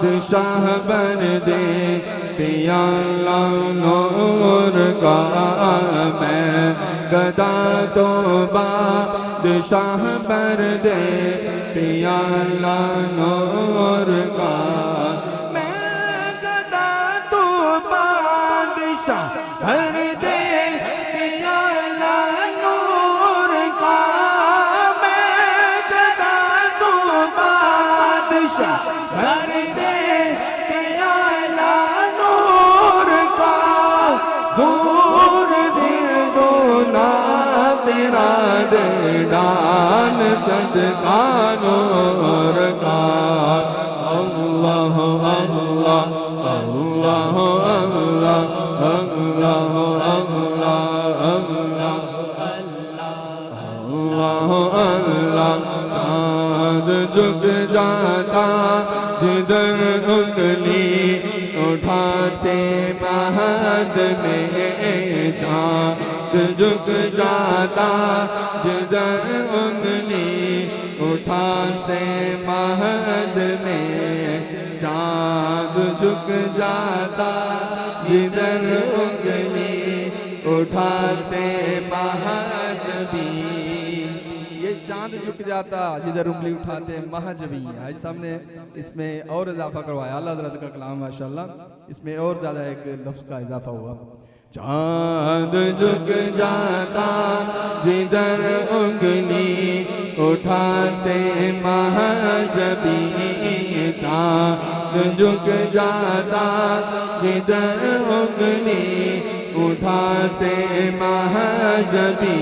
بادشاہ بندے پیالہ نور کا میں گدا تو بادشاہ بندے پیالہ نور کا میں گدا تو بادشاہ بندے پیالہ نور کا میں گدا تو بادشاہ دان صدقہ نور کا اللہ اللہ اللہ اللہ اللہ اللہ اللہ چاند جھک جاتا جدھر انگلی اٹھاتے مہد میں چاند جھک جاتا جدھر انگلی اٹھاتے مہد میں چاند جھک جاتا جدھر انگلی اٹھاتے مہجبی یہ چاند جھک جاتا جدھر انگلی اٹھاتے مہجبی آج سامنے اس میں اور اضافہ کروایا اللہ حضرت کا کلام ماشاءاللہ اس میں اور زیادہ ایک لفظ کا اضافہ ہوا چاند جھک جاتا جدھر انگلی اٹھاتے مہجبی چاند جھک جاتا جدھر انگلی اٹھاتے مہجبی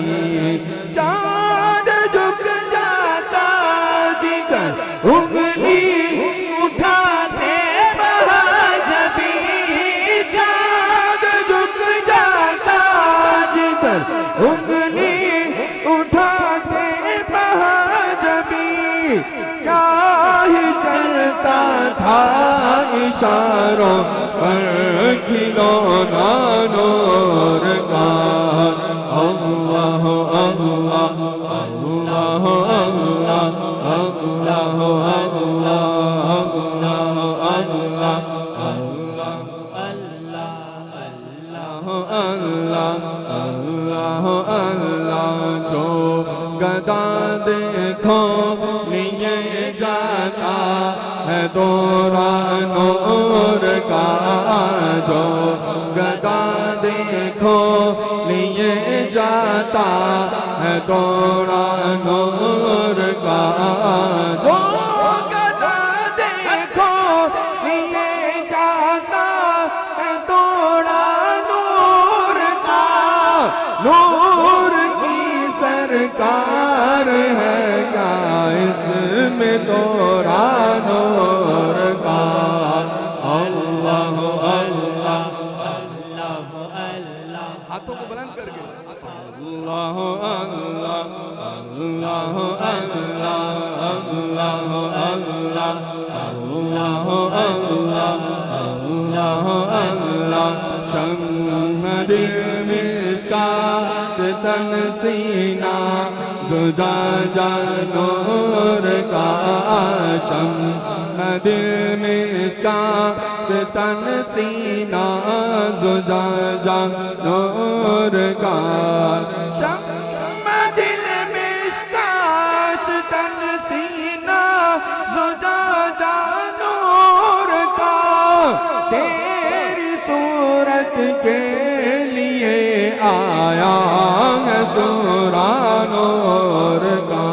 چاند جھک جاتا جدھر انگلی اٹھاتے مہجبی انگلی اٹھاتے مہجبی کیا ہی چلتا تھا اشاروں پر کھلونا نور کا اللہ اللہ اللہ اللہ اللہ گدا دیکھو لیے جاتا ہے دوران نور کا جو گدا دیکھو لیے جاتا ہے دوران نور کا جو گدا دیکھو لیے جاتا ہے دوران نور کا نور سرکار ہے کیا اس میں تورا نور کا اللہ اللہ اللہ اللہ ہاتھوں کو بلند کر کے اللہ اللہ اللہ اللہ اللہ اللہ اللہ اللہ اللہ اللہ شمع مشکات تن سینہ زجاجہ نور کا شمع مشکات تن سینہ زجاجہ نور کا شمع دل مشکات تن سینہ زجاجہ نور کا تیری صورت کے لیے آیا ہے سورہ نور کا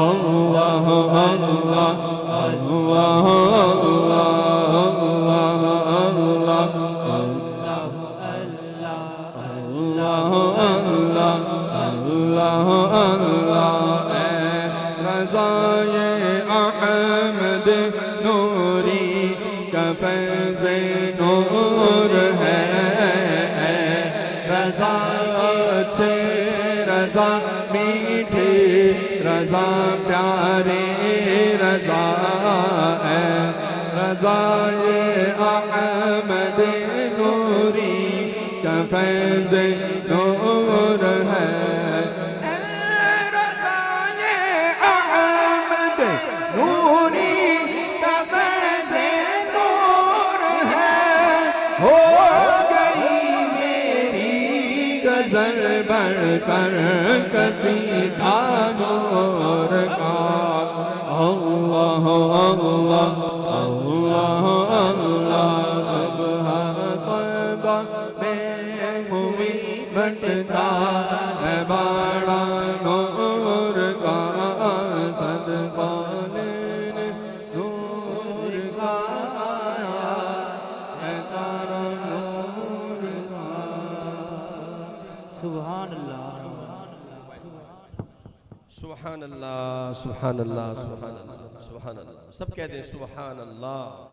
اللہ اللہ اللہ اللہ اللہ اے رضائے احمد نوری کا فیض نور ہے رضا سے رضا میٹھے رضا پیارے رضا رضا اے رضائے احمد نوری کا فیض نور ہے اے رضائے احمد نوری کا فیض نور ہے ہو گئی میری غزل بڑھ کر قصیدہ نور کا اللہ اللہ اللہ اللہ سبحان طیبہ میں ہوئی بٹتا ہے بڑا نور کا صدقہ نور کا ہے تارا نور کا سبحان اللہ سبحان اللہ سبحان اللہ سبحان اللہ سبحان اللہ سب کہہ دیں سبحان اللہ